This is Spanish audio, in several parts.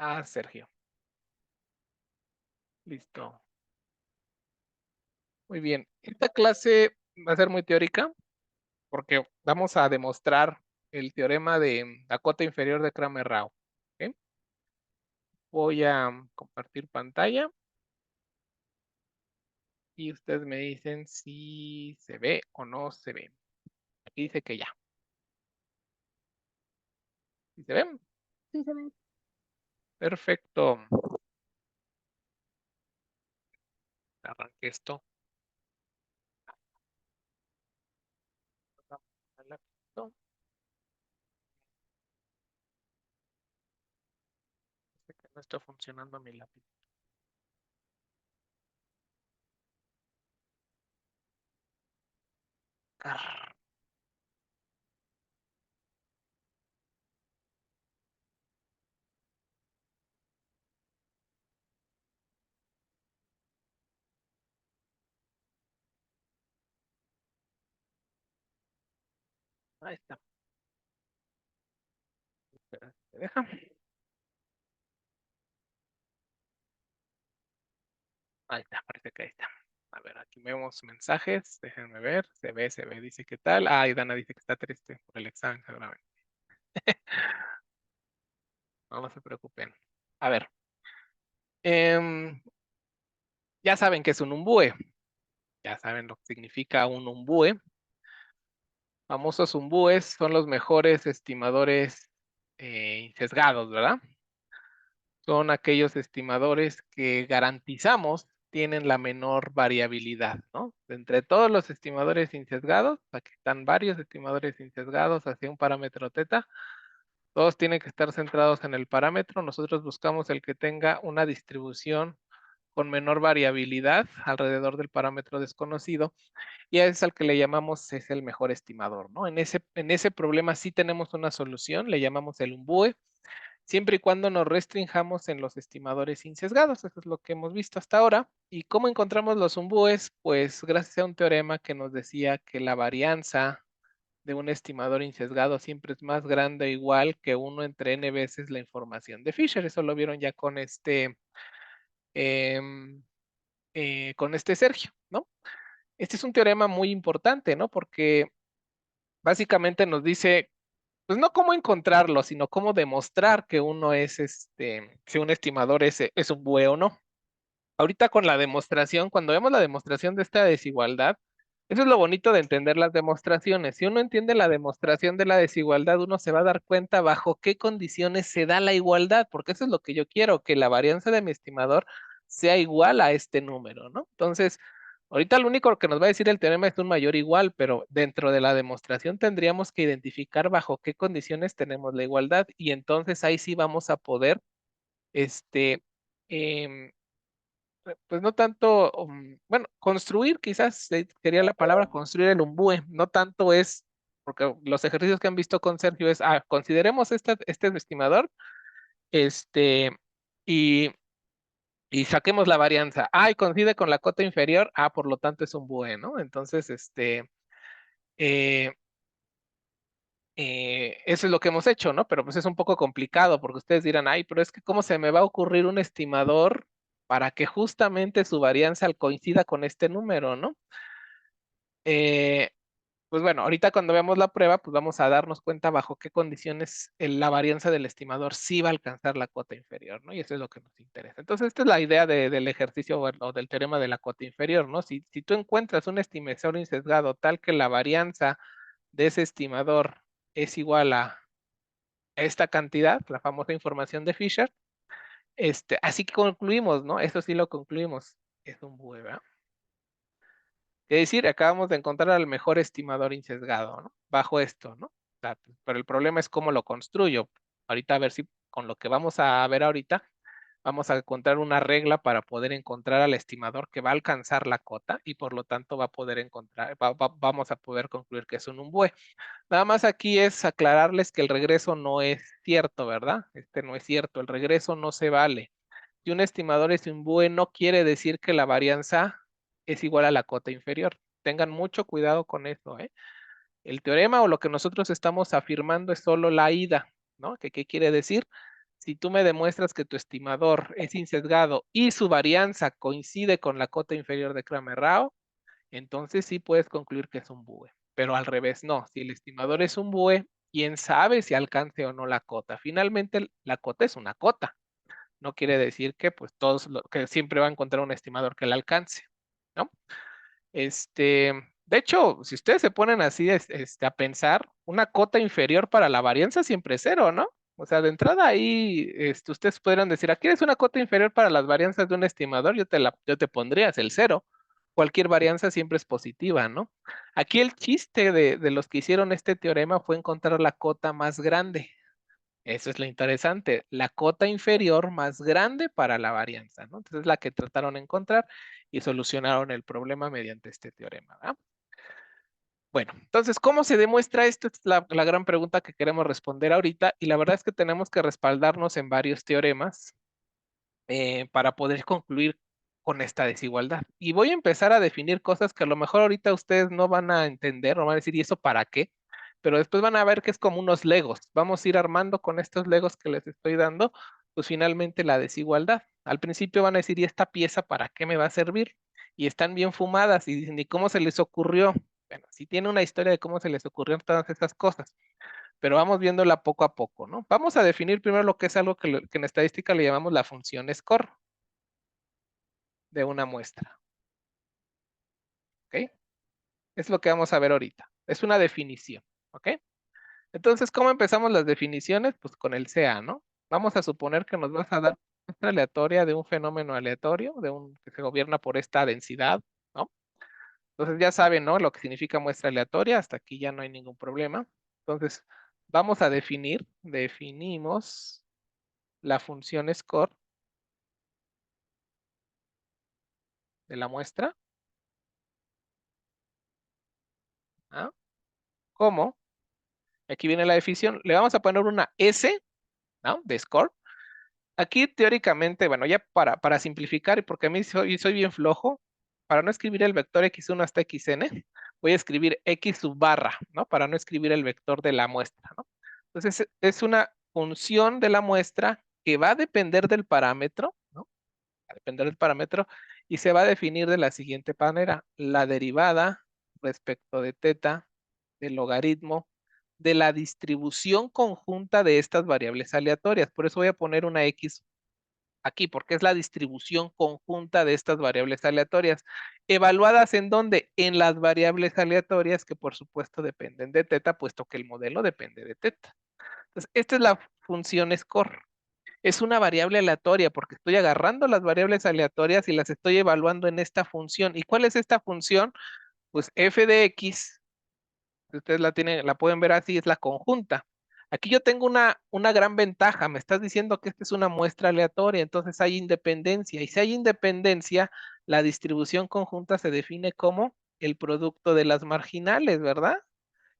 a Sergio. Listo. Muy bien. Esta clase va a ser muy teórica porque vamos a demostrar el teorema de la cota inferior de Cramer-Rao. ¿Ok? Voy a compartir pantalla y ustedes me dicen si se ve o no se ve. Aquí dice que ya. ¿Sí se ven? Sí, se ve. Perfecto. Arranque esto. Dice que no está funcionando mi lápiz. Carr. Ahí está. Espera, ¿se deja? Ahí está, parece que ahí está. A ver, aquí vemos mensajes. Déjenme ver. Se ve. Dice qué tal. Ah, y Dana dice que está triste por el examen, seguramente. No, no se preocupen. A ver. Ya saben que es un umbúe. Ya saben lo que significa un umbúe. Famosos umbúes son los mejores estimadores sesgados, ¿verdad? Son aquellos estimadores que garantizamos tienen la menor variabilidad, ¿no? Entre todos los estimadores insesgados, aquí están varios estimadores insesgados hacia un parámetro teta, todos tienen que estar centrados en el parámetro. Nosotros buscamos el que tenga una distribución con menor variabilidad alrededor del parámetro desconocido y a ese es al que le llamamos es el mejor estimador, ¿no? En ese problema sí tenemos una solución, le llamamos el umbúe, siempre y cuando nos restringamos en los estimadores insesgados. Eso es lo que hemos visto hasta ahora. ¿Y cómo encontramos los umbúes? Pues gracias a un teorema que nos decía que la varianza de un estimador insesgado siempre es más grande o igual que 1 entre n veces la información de Fisher. Eso lo vieron ya em, con este Sergio, ¿no? Este es un teorema muy importante, ¿no? Porque básicamente nos dice pues no cómo encontrarlo, sino cómo demostrar que uno es si un estimador es un bue o no. Ahorita con la demostración, cuando vemos la demostración de esta desigualdad, eso es lo bonito de entender las demostraciones. Si uno entiende la demostración de la desigualdad, uno se va a dar cuenta bajo qué condiciones se da la igualdad, porque eso es lo que yo quiero, que la varianza de mi estimador sea igual a este número, ¿no? Entonces, ahorita lo único que nos va a decir el teorema es un mayor igual, pero dentro de la demostración tendríamos que identificar bajo qué condiciones tenemos la igualdad y entonces ahí sí vamos a poder, este, em, pues no tanto, bueno, construir quizás sería la palabra construir el umbúe, no tanto es, porque los ejercicios que han visto con Sergio es, consideremos este estimador, este, y, y saquemos la varianza, y coincide con la cota inferior, por lo tanto es un bue, ¿no? Entonces, eh, eso es lo que hemos hecho, ¿no? Pero pues es un poco complicado porque ustedes dirán, pero es que ¿cómo se me va a ocurrir un estimador para que justamente su varianza coincida con este número, ¿no? Eh, pues bueno, ahorita cuando veamos la prueba, pues vamos a darnos cuenta bajo qué condiciones la varianza del estimador sí va a alcanzar la cota inferior, ¿no? Y eso es lo que nos interesa. Entonces, esta es la idea del ejercicio o del teorema de la cota inferior, ¿no? Si tú encuentras un estimador insesgado tal que la varianza de ese estimador es igual a esta cantidad, la famosa información de Fisher, así que concluimos, ¿no? Eso sí lo concluimos. Es un bue, ¿verdad? Es decir, acabamos de encontrar al mejor estimador insesgado, ¿no? Bajo esto, ¿no? O sea, pero el problema es cómo lo construyo. Ahorita a ver si con lo que vamos a ver ahorita, vamos a encontrar una regla para poder encontrar al estimador que va a alcanzar la cota y por lo tanto va a poder encontrar, vamos a poder concluir que es un umbue. Nada más aquí es aclararles que el regreso no es cierto, ¿verdad? Este no es cierto, el regreso no se vale. Si un estimador es un bue, no quiere decir que la varianza es igual a la cota inferior. Tengan mucho cuidado con eso, ¿eh? El teorema o lo que nosotros estamos afirmando es solo la ida, ¿no? ¿Qué quiere decir? si tú me demuestras que tu estimador es insesgado y su varianza coincide con la cota inferior de Kramer-Rao, entonces sí puedes concluir que es un BUE. Pero al revés, no. Si el estimador es un BUE, quién sabe si alcance o no la cota. Finalmente, la cota es una cota. No quiere decir que pues que siempre va a encontrar un estimador que la alcance, ¿no? De hecho, si ustedes se ponen así a pensar, una cota inferior para la varianza siempre es cero, ¿no? O sea, de entrada ahí, ustedes podrían decir, aquí es una cota inferior para las varianzas de un estimador, yo te pondrías el cero. Cualquier varianza siempre es positiva, ¿no? Aquí el chiste de los que hicieron este teorema fue encontrar la cota más grande. Eso es lo interesante, la cota inferior más grande para la varianza, ¿no? Entonces es la que trataron de encontrar y solucionaron el problema mediante este teorema, ¿verdad? Bueno, entonces, ¿cómo se demuestra esto? Es la gran pregunta que queremos responder ahorita y la verdad es que tenemos que respaldarnos en varios teoremas para poder concluir con esta desigualdad. Y voy a empezar a definir cosas que a lo mejor ahorita ustedes no van a entender, no van a decir, ¿y eso para qué? Pero después van a ver que es como unos legos. Vamos a ir armando con estos legos que les estoy dando, pues finalmente la desigualdad. Al principio van a decir, ¿y esta pieza para qué me va a servir? Y están bien fumadas y dicen, ¿y cómo se les ocurrió? Bueno, sí tiene una historia de cómo se les ocurrieron todas estas cosas, pero vamos viéndola poco a poco, ¿no? Vamos a definir primero lo que es algo que en estadística le llamamos la función score de una muestra, ¿ok? Es lo que vamos a ver ahorita. Es una definición, ¿ok? Entonces, ¿cómo empezamos las definiciones? Pues con el CA, ¿no? Vamos a suponer que nos vas a dar una muestra aleatoria de un fenómeno aleatorio, que se gobierna por esta densidad, ¿no? Entonces ya saben, ¿no? Lo que significa muestra aleatoria, hasta aquí ya no hay ningún problema. Entonces, vamos a definimos la función score de la muestra, ¿ah? ¿Cómo? Aquí viene la definición, le vamos a poner una S, ¿no? De score. Aquí teóricamente, bueno, ya para simplificar y porque a mí soy bien flojo, para no escribir el vector x1 hasta xn, voy a escribir x sub barra, ¿no? Para no escribir el vector de la muestra, ¿no? Entonces es una función de la muestra que va a depender del parámetro, ¿no? Va a depender del parámetro y se va a definir de la siguiente manera. La derivada respecto de teta del logaritmo de la distribución conjunta de estas variables aleatorias. Por eso voy a poner una x aquí, porque es la distribución conjunta de estas variables aleatorias. ¿Evaluadas en dónde? En las variables aleatorias que por supuesto dependen de teta, puesto que el modelo depende de teta. Entonces, esta es la función score. Es una variable aleatoria porque estoy agarrando las variables aleatorias y las estoy evaluando en esta función. ¿Y cuál es esta función? Pues f de x, ustedes la pueden ver así, es la conjunta. Aquí yo tengo una gran ventaja, me estás diciendo que esta es una muestra aleatoria, entonces hay independencia, y si hay independencia, la distribución conjunta se define como el producto de las marginales, ¿verdad?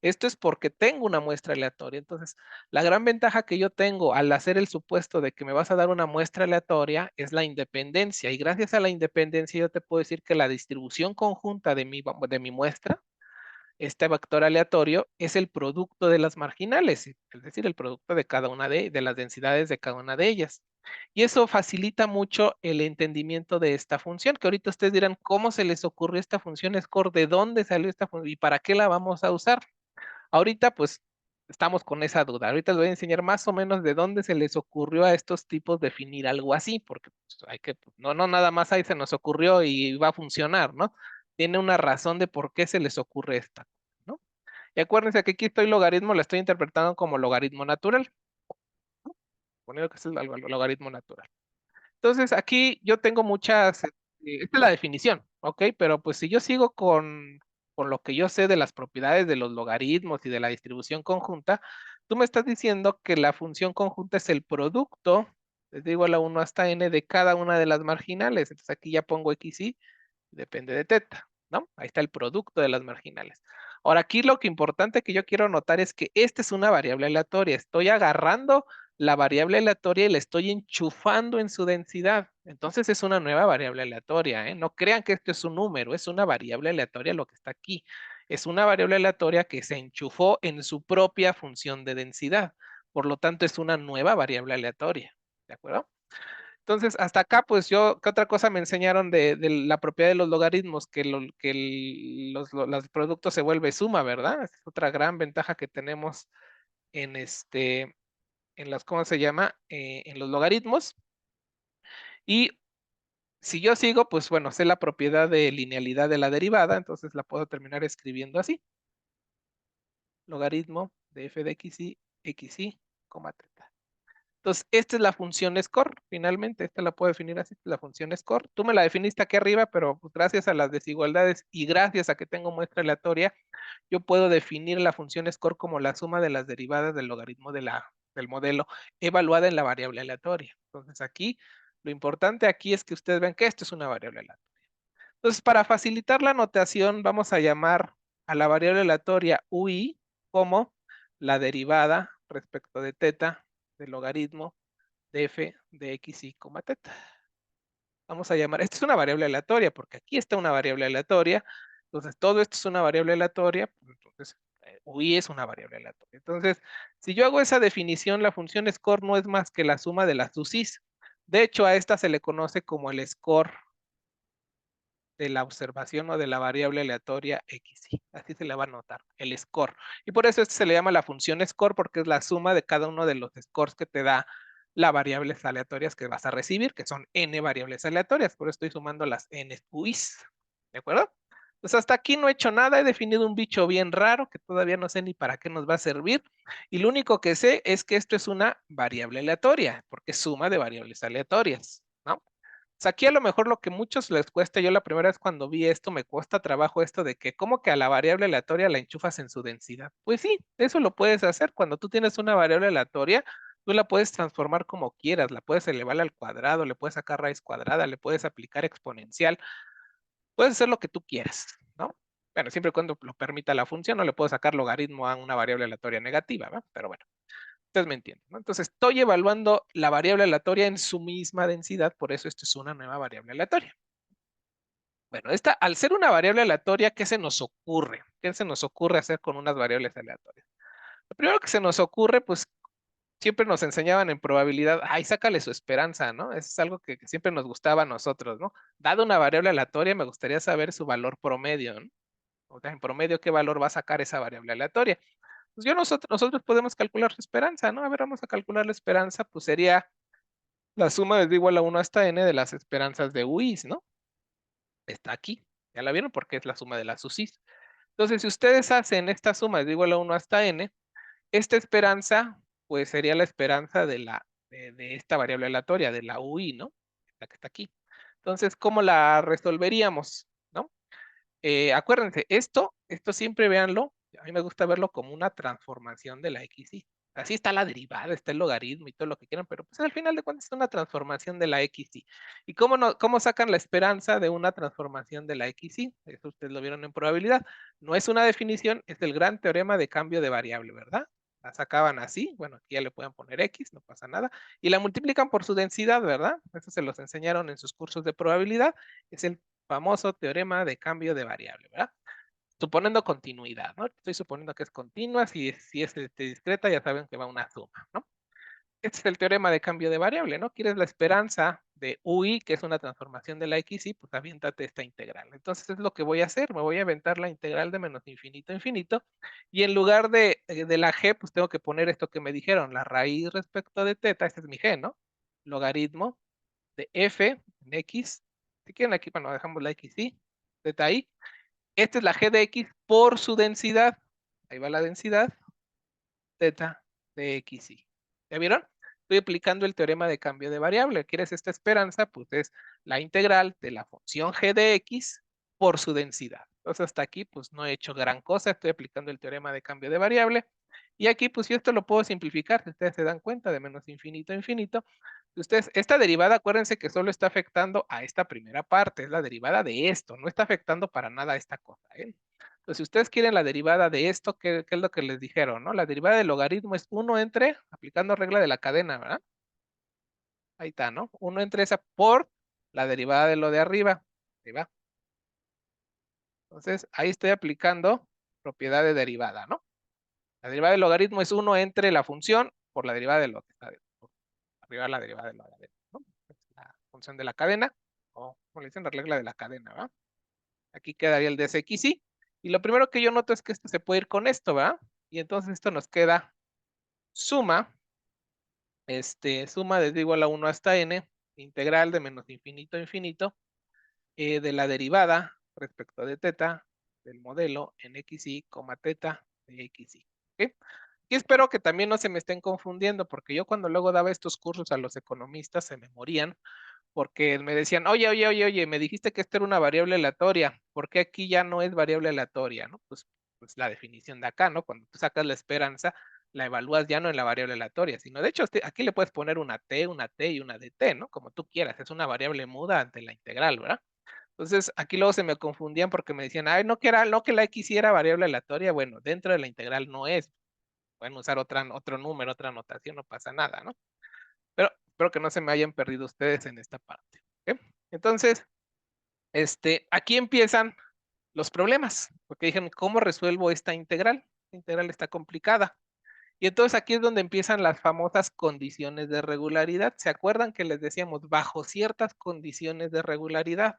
Esto es porque tengo una muestra aleatoria. Entonces, la gran ventaja que yo tengo al hacer el supuesto de que me vas a dar una muestra aleatoria es la independencia. Y gracias a la independencia yo te puedo decir que la distribución conjunta de mi muestra, este vector aleatorio, es el producto de las marginales, es decir, el producto de cada una de las densidades de cada una de ellas. Y eso facilita mucho el entendimiento de esta función, que ahorita ustedes dirán, ¿cómo se les ocurrió esta función score? ¿De dónde salió esta función? ¿Y para qué la vamos a usar? Ahorita pues estamos con esa duda. Ahorita les voy a enseñar más o menos de dónde se les ocurrió a estos tipos definir algo así, porque pues, no nada más ahí se nos ocurrió y va a funcionar, ¿no? Tiene una razón de por qué se les ocurre esta, ¿no? Y acuérdense que aquí estoy logaritmo, lo estoy interpretando como logaritmo natural, poniendo que es el logaritmo natural. Entonces, aquí yo tengo esta es la definición, ¿ok? Pero pues si yo sigo con lo que yo sé de las propiedades de los logaritmos y de la distribución conjunta, tú me estás diciendo que la función conjunta es el producto, les digo a la 1 hasta n de cada una de las marginales. Entonces aquí ya pongo x y depende de teta, ¿no? Ahí está el producto de las marginales. Ahora aquí lo que importante que yo quiero notar es que esta es una variable aleatoria. Estoy agarrando la variable aleatoria y la estoy enchufando en su densidad. Entonces es una nueva variable aleatoria, ¿eh? No crean que esto es un número, es una variable aleatoria lo que está aquí. Es una variable aleatoria que se enchufó en su propia función de densidad. por lo tanto es una nueva variable aleatoria, ¿de acuerdo? Entonces, hasta acá, pues ¿qué otra cosa me enseñaron de la propiedad de los logaritmos? Que, los productos se vuelve suma, ¿verdad? Es otra gran ventaja que tenemos en ¿cómo se llama? En los logaritmos. Y si yo sigo, pues bueno, sé la propiedad de linealidad de la derivada, entonces la puedo terminar escribiendo así. Logaritmo de f de xy, coma teta. Entonces, esta es la función score, finalmente, esta la puedo definir así, la función score. Tú me la definiste aquí arriba, pero pues, gracias a las desigualdades y gracias a que tengo muestra aleatoria, yo puedo definir la función score como la suma de las derivadas del logaritmo del modelo evaluada en la variable aleatoria. Entonces, aquí, lo importante aquí es que ustedes vean que esto es una variable aleatoria. Entonces, para facilitar la notación, vamos a llamar a la variable aleatoria ui como la derivada respecto de teta del logaritmo de f de xy, teta. Vamos a llamar, esta es una variable aleatoria, porque aquí está una variable aleatoria, entonces todo esto es una variable aleatoria, pues, entonces ui es una variable aleatoria. Entonces, si yo hago esa definición, la función score no es más que la suma de las usis. De hecho, a esta se le conoce como el score de la observación o de la variable aleatoria xy. Así se le va a notar, el score. Y por eso se le llama la función score, porque es la suma de cada uno de los scores que te da las variables aleatorias que vas a recibir, que son n variables aleatorias. Por eso estoy sumando las n uis. ¿De acuerdo? Pues hasta aquí no he hecho nada, he definido un bicho bien raro que todavía no sé ni para qué nos va a servir. Y lo único que sé es que esto es una variable aleatoria, porque es suma de variables aleatorias, ¿no? Sea, aquí a lo mejor lo que a muchos les cuesta, yo la primera vez cuando vi esto, me cuesta trabajo esto de que como que a la variable aleatoria la enchufas en su densidad. Pues sí, eso lo puedes hacer. Cuando tú tienes una variable aleatoria, tú la puedes transformar como quieras, la puedes elevar al cuadrado, le puedes sacar raíz cuadrada, le puedes aplicar exponencial, puedes hacer lo que tú quieras, ¿no? Bueno, siempre y cuando lo permita la función, no le puedo sacar logaritmo a una variable aleatoria negativa, ¿verdad? Pero bueno. Ustedes me entienden, ¿no? Entonces, estoy evaluando la variable aleatoria en su misma densidad, por eso esto es una nueva variable aleatoria. Bueno, al ser una variable aleatoria, ¿qué se nos ocurre? ¿Qué se nos ocurre hacer con unas variables aleatorias? Lo primero que se nos ocurre, pues, siempre nos enseñaban en probabilidad, ay, sácale su esperanza, ¿no? Eso es algo que siempre nos gustaba a nosotros, ¿no? Dado una variable aleatoria, me gustaría saber su valor promedio, ¿no? O sea, en promedio, ¿qué valor va a sacar esa variable aleatoria? Pues nosotros podemos calcular su esperanza, ¿no? A ver, vamos a calcular la esperanza, pues sería la suma es igual a 1 hasta n de las esperanzas de uis, ¿no? Está aquí. ¿Ya la vieron? Porque es la suma de las usis. Entonces, si ustedes hacen esta suma es igual a 1 hasta n, esta esperanza, pues sería la esperanza de esta variable aleatoria, de la ui, ¿no? La que está aquí. Entonces, ¿cómo la resolveríamos? ¿No? Acuérdense, esto siempre véanlo, a mí me gusta verlo como una transformación de la xy. Así está la derivada, está el logaritmo y todo lo que quieran, pero pues al final de cuentas es una transformación de la xy. ¿Y cómo sacan la esperanza de una transformación de la xy? Eso ustedes lo vieron en probabilidad. No es una definición, es el gran teorema de cambio de variable, ¿verdad? La sacaban así, bueno, aquí ya le pueden poner x, no pasa nada, y la multiplican por su densidad, ¿verdad? Eso se los enseñaron en sus cursos de probabilidad, es el famoso teorema de cambio de variable, ¿verdad? Suponiendo continuidad, ¿no? Estoy suponiendo que es continua, si es discreta ya saben que va una suma, ¿no? Este es el teorema de cambio de variable, ¿no? Quieres la esperanza de ui, que es una transformación de la xy, pues aviéntate esta integral. Entonces es lo que voy a hacer, me voy a aventar la integral de menos infinito a infinito, y en lugar de la g, pues tengo que poner esto que me dijeron, la raíz respecto de teta, este es mi g, ¿no? Logaritmo de f en x, si quieren aquí, bueno, dejamos la xy, teta i, esta es la g de x por su densidad, ahí va la densidad, teta de xy. ¿Ya vieron? Estoy aplicando el teorema de cambio de variable. ¿Quieres esta esperanza? Pues es la integral de la función g de x por su densidad. Entonces hasta aquí pues no he hecho gran cosa, estoy aplicando el teorema de cambio de variable. Y aquí pues yo esto lo puedo simplificar, si ustedes se dan cuenta, de menos infinito a infinito. Ustedes, esta derivada, acuérdense que solo está afectando a esta primera parte, es la derivada de esto, no está afectando para nada a esta cosa, ¿eh? Entonces, si ustedes quieren la derivada de esto, ¿qué es lo que les dijeron, no? La derivada del logaritmo es 1 entre, aplicando regla de la cadena, ¿verdad? Ahí está, ¿no? 1 entre esa por la derivada de lo de arriba. Ahí va. Entonces, ahí estoy aplicando propiedad de derivada, ¿no? La derivada del logaritmo es 1 entre la función por la derivada de lo que está arriba, la derivada de lo de adentro, ¿no? Es la función de la cadena, o como le dicen, la regla de la cadena, ¿va? Aquí quedaría el dsxy. Y lo primero que yo noto es que esto se puede ir con esto, ¿va? Y entonces esto nos queda suma, suma desde igual a 1 hasta n, integral de menos infinito a infinito, de la derivada respecto de teta del modelo en xy, teta de xy. ¿Ok? Y espero que también no se me estén confundiendo, porque yo cuando luego daba estos cursos a los economistas se me morían, porque me decían, oye, me dijiste que esto era una variable aleatoria, ¿por qué aquí ya no es variable aleatoria? ¿No? Pues la definición de acá, ¿no? Cuando tú sacas la esperanza, la evalúas ya no en la variable aleatoria, sino de hecho aquí le puedes poner una t y una dt, ¿no? Como tú quieras, es una variable muda ante la integral, ¿verdad? Entonces, aquí luego se me confundían porque me decían, ay, no que la x sí era variable aleatoria. Bueno, dentro de la integral no es. Pueden usar otro número, otra notación, no pasa nada, ¿no? Pero espero que no se me hayan perdido ustedes en esta parte. ¿Ok? Entonces, aquí empiezan los problemas, porque dijeron, ¿cómo resuelvo esta integral? La integral está complicada. Y entonces aquí es donde empiezan las famosas condiciones de regularidad. ¿Se acuerdan que les decíamos bajo ciertas condiciones de regularidad?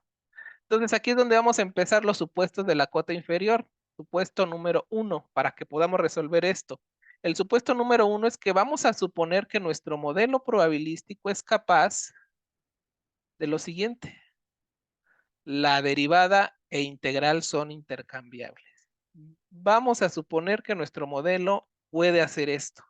Entonces aquí es donde vamos a empezar los supuestos de la cuota inferior. Supuesto número 1, para que podamos resolver esto. El supuesto número 1 es que vamos a suponer que nuestro modelo probabilístico es capaz de lo siguiente. La derivada e integral son intercambiables. Vamos a suponer que nuestro modelo puede hacer esto.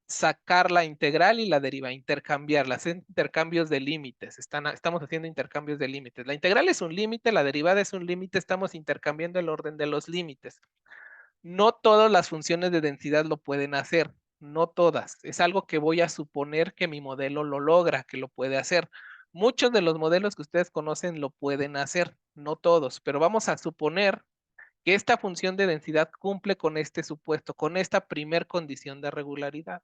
Sacar la integral y la deriva, intercambiarlas, intercambios de límites. Estamos haciendo intercambios de límites. La integral es un límite, la derivada es un límite, estamos intercambiando el orden de los límites. No todas las funciones de densidad lo pueden hacer, no todas. Es algo que voy a suponer que mi modelo lo logra, que lo puede hacer. Muchos de los modelos que ustedes conocen lo pueden hacer, no todos, pero vamos a suponer que esta función de densidad cumple con este supuesto, con esta primer condición de regularidad.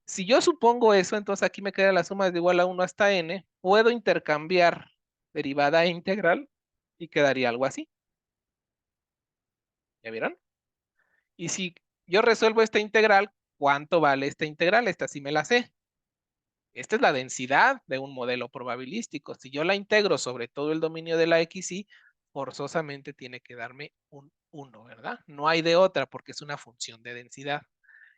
Si yo supongo eso, entonces aquí me queda la suma de igual a 1 hasta n. Puedo intercambiar derivada e integral y quedaría algo así. ¿Ya vieron? Y si yo resuelvo esta integral, ¿cuánto vale esta integral? Esta sí me la sé. Esta es la densidad de un modelo probabilístico. Si yo la integro sobre todo el dominio de la XY, forzosamente tiene que darme un 1, ¿verdad? No hay de otra porque es una función de densidad.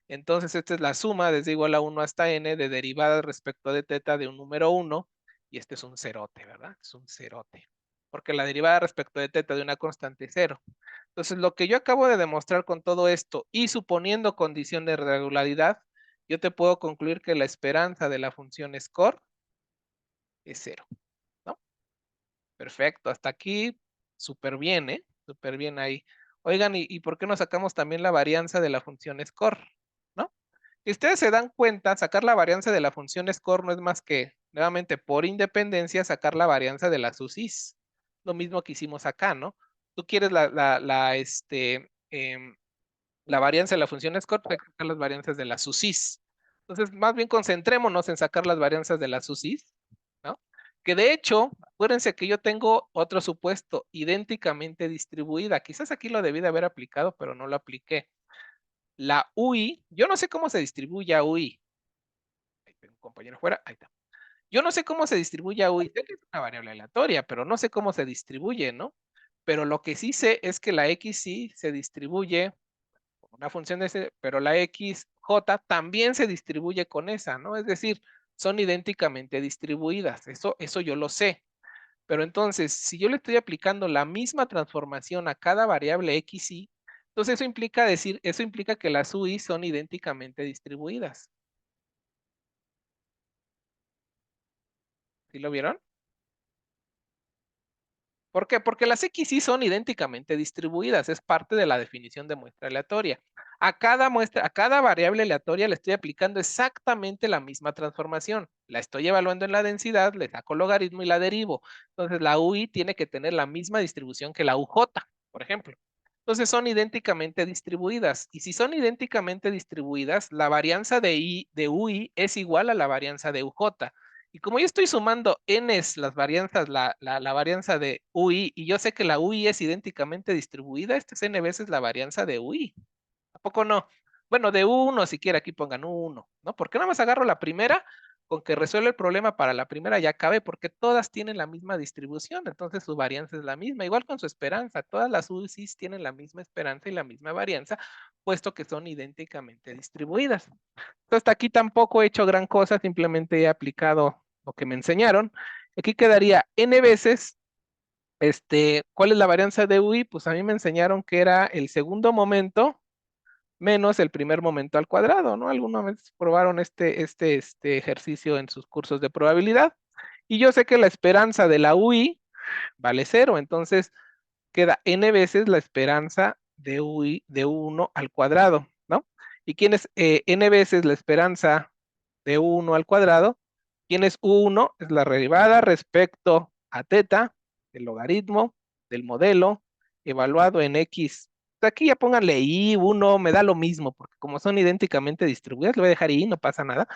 Entonces, esta es la suma desde igual a 1 hasta n de derivadas respecto de teta de un número 1, y este es un cerote, ¿verdad? Es un cerote. Porque la derivada respecto de teta de una constante es 0. Entonces, lo que yo acabo de demostrar con todo esto y suponiendo condición de regularidad, yo te puedo concluir que la esperanza de la función score es 0, ¿no? Perfecto, hasta aquí súper bien, ¿eh? Súper bien ahí. Oigan, ¿y por qué no sacamos también la varianza de la función score? ¿No? Si ustedes se dan cuenta, sacar la varianza de la función score no es más que, nuevamente, por independencia, sacar la varianza de la SUSIS. Lo mismo que hicimos acá, ¿no? Tú quieres la varianza de la función score, hay que sacar las varianzas de la SUSIS. Entonces, más bien concentrémonos en sacar las varianzas de la SUSIS, ¿no? Que de hecho, acuérdense que yo tengo otro supuesto, idénticamente distribuida. Quizás aquí lo debí de haber aplicado, pero no lo apliqué. La UI, yo no sé cómo se distribuye a UI. Ahí tengo un compañero fuera, ahí está. Yo no sé cómo se distribuye a UI, sé que es una variable aleatoria, pero no sé cómo se distribuye, ¿no? Pero lo que sí sé es que la X sí se distribuye con una función de ese, pero la XJ también se distribuye con esa, ¿no? Es decir, son idénticamente distribuidas, eso yo lo sé. Pero entonces, si yo le estoy aplicando la misma transformación a cada variable XY, entonces eso implica que las UI son idénticamente distribuidas. ¿Sí lo vieron? ¿Por qué? Porque las XY son idénticamente distribuidas, es parte de la definición de muestra aleatoria. A cada variable aleatoria le estoy aplicando exactamente la misma transformación. La estoy evaluando en la densidad, le saco logaritmo y la derivo. Entonces la UI tiene que tener la misma distribución que la UJ, por ejemplo. Entonces son idénticamente distribuidas. Y si son idénticamente distribuidas, la varianza de UI es igual a la varianza de UJ. Y como yo estoy sumando n's las varianzas, la varianza de UI, y yo sé que la UI es idénticamente distribuida, este es n veces la varianza de UI. ¿A poco no? Bueno, de 1, si quiere, aquí pongan 1, ¿no? ¿Por qué nada más agarro la primera? Con que resuelve el problema para la primera ya cabe, porque todas tienen la misma distribución, entonces su varianza es la misma, igual con su esperanza, todas las UCIs tienen la misma esperanza y la misma varianza, puesto que son idénticamente distribuidas. Entonces, hasta aquí tampoco he hecho gran cosa, simplemente he aplicado lo que me enseñaron. Aquí quedaría n veces, ¿cuál es la varianza de UI? Pues a mí me enseñaron que era el segundo momento menos el primer momento al cuadrado, ¿no? Alguna vez probaron este ejercicio en sus cursos de probabilidad. Y yo sé que la esperanza de la UI vale 0, entonces queda n veces la esperanza de UI de 1 al cuadrado, ¿no? ¿Y quién es n veces la esperanza de 1 al cuadrado? ¿Quién es U1? Es la derivada respecto a teta, el logaritmo del modelo evaluado en X. Aquí ya pónganle I1, me da lo mismo, porque como son idénticamente distribuidas, le voy a dejar I, no pasa nada.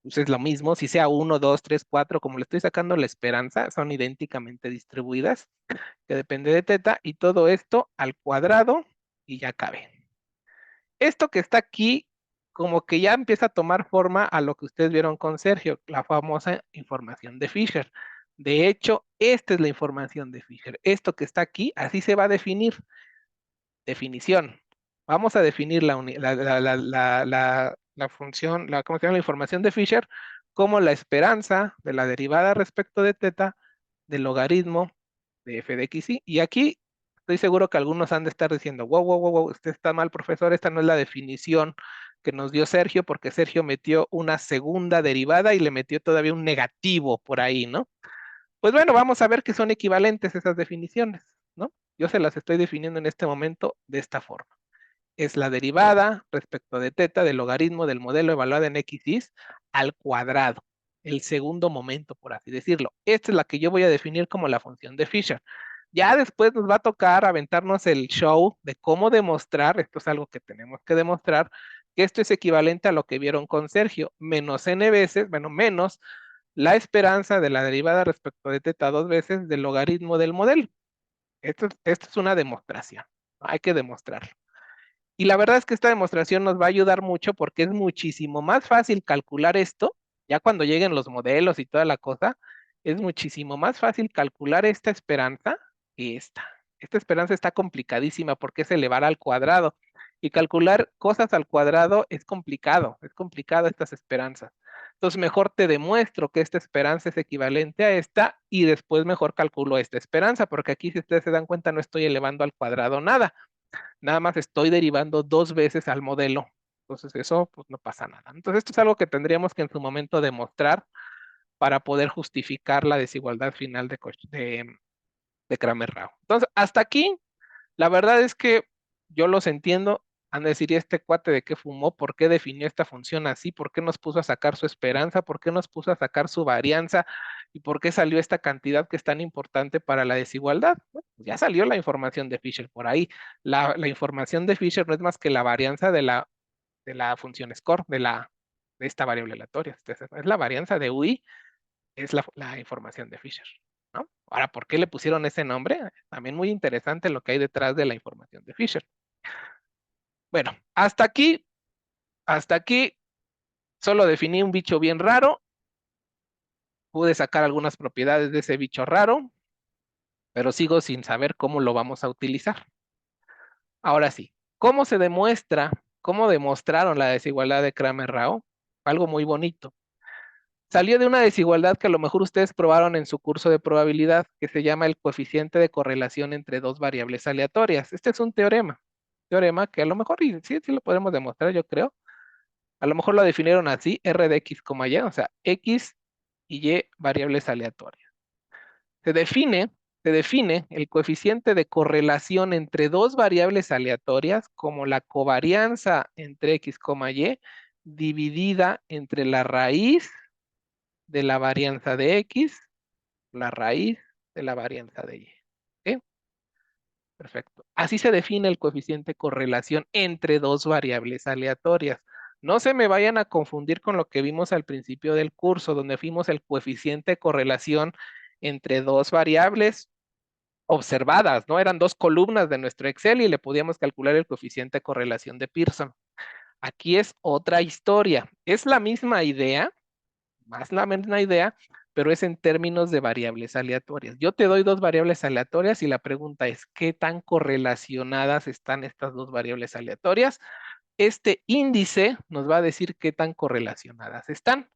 Pues es lo mismo, si sea 1, 2, 3, 4, como le estoy sacando la esperanza, son idénticamente distribuidas, que depende de teta, y todo esto al cuadrado, y ya cabe. Esto que está aquí, como que ya empieza a tomar forma a lo que ustedes vieron con Sergio, la famosa información de Fisher. De hecho, esta es la información de Fisher. Esto que está aquí, así se va a definir. Definición. Vamos a definir la función, ¿cómo se llama? La información de Fisher como la esperanza de la derivada respecto de teta del logaritmo de f de x, y. Y aquí estoy seguro que algunos han de estar diciendo, wow, wow, wow, wow, usted está mal, profesor, esta no es la definición que nos dio Sergio, porque Sergio metió una segunda derivada y le metió todavía un negativo por ahí, ¿no? Pues bueno, vamos a ver que son equivalentes esas definiciones, ¿no? Yo se las estoy definiendo en este momento de esta forma. Es la derivada respecto de teta del logaritmo del modelo evaluado en x al cuadrado. El segundo momento, por así decirlo. Esta es la que yo voy a definir como la función de Fisher. Ya después nos va a tocar aventarnos el show de cómo demostrar, esto es algo que tenemos que demostrar, que esto es equivalente a lo que vieron con Sergio, menos n veces, bueno, menos la esperanza de la derivada respecto de teta 2 veces del logaritmo del modelo. Esto es una demostración. Hay que demostrarlo. Y la verdad es que esta demostración nos va a ayudar mucho porque es muchísimo más fácil calcular esto, ya cuando lleguen los modelos y toda la cosa, es muchísimo más fácil calcular esta esperanza que esta. Esta esperanza está complicadísima porque es elevar al cuadrado. Y calcular cosas al cuadrado es complicado estas esperanzas. Entonces mejor te demuestro que esta esperanza es equivalente a esta y después mejor calculo esta esperanza, porque aquí si ustedes se dan cuenta no estoy elevando al cuadrado nada, nada más estoy derivando 2 veces al modelo. Entonces eso pues no pasa nada. Entonces esto es algo que tendríamos que en su momento demostrar para poder justificar la desigualdad final de Kramer-Rao. Entonces hasta aquí, la verdad es que yo los entiendo. Han de decir, ¿y este cuate de qué fumó? ¿Por qué definió esta función así? ¿Por qué nos puso a sacar su esperanza? ¿Por qué nos puso a sacar su varianza? ¿Y por qué salió esta cantidad que es tan importante para la desigualdad? Bueno, pues ya salió la información de Fisher por ahí. La información de Fisher no es más que la varianza de la función score, de esta variable aleatoria. Entonces, es la varianza de UI, es la información de Fisher, ¿no? Ahora, ¿por qué le pusieron ese nombre? También muy interesante lo que hay detrás de la información de Fisher. Bueno, hasta aquí solo definí un bicho bien raro, pude sacar algunas propiedades de ese bicho raro, pero sigo sin saber cómo lo vamos a utilizar. Ahora sí, ¿cómo se demuestra, cómo demostraron la desigualdad de Kramer-Rao? Algo muy bonito. Salió de una desigualdad que a lo mejor ustedes probaron en su curso de probabilidad, que se llama el coeficiente de correlación entre dos variables aleatorias. Este es un teorema que a lo mejor sí lo podemos demostrar, yo creo. A lo mejor lo definieron así, R de X, Y, o sea, X y Y variables aleatorias. Se define, se define el coeficiente de correlación entre dos variables aleatorias como la covarianza entre X, Y dividida entre la raíz de la varianza de X, la raíz de la varianza de Y. ¿Sí? Perfecto. Así se define el coeficiente de correlación entre dos variables aleatorias. No se me vayan a confundir con lo que vimos al principio del curso, donde vimos el coeficiente de correlación entre dos variables observadas, ¿no? Eran dos columnas de nuestro Excel y le podíamos calcular el coeficiente de correlación de Pearson. Aquí es otra historia. Es la misma idea, más la misma idea, pero es en términos de variables aleatorias. Yo te doy dos variables aleatorias y la pregunta es, ¿qué tan correlacionadas están estas dos variables aleatorias? Este índice nos va a decir qué tan correlacionadas están.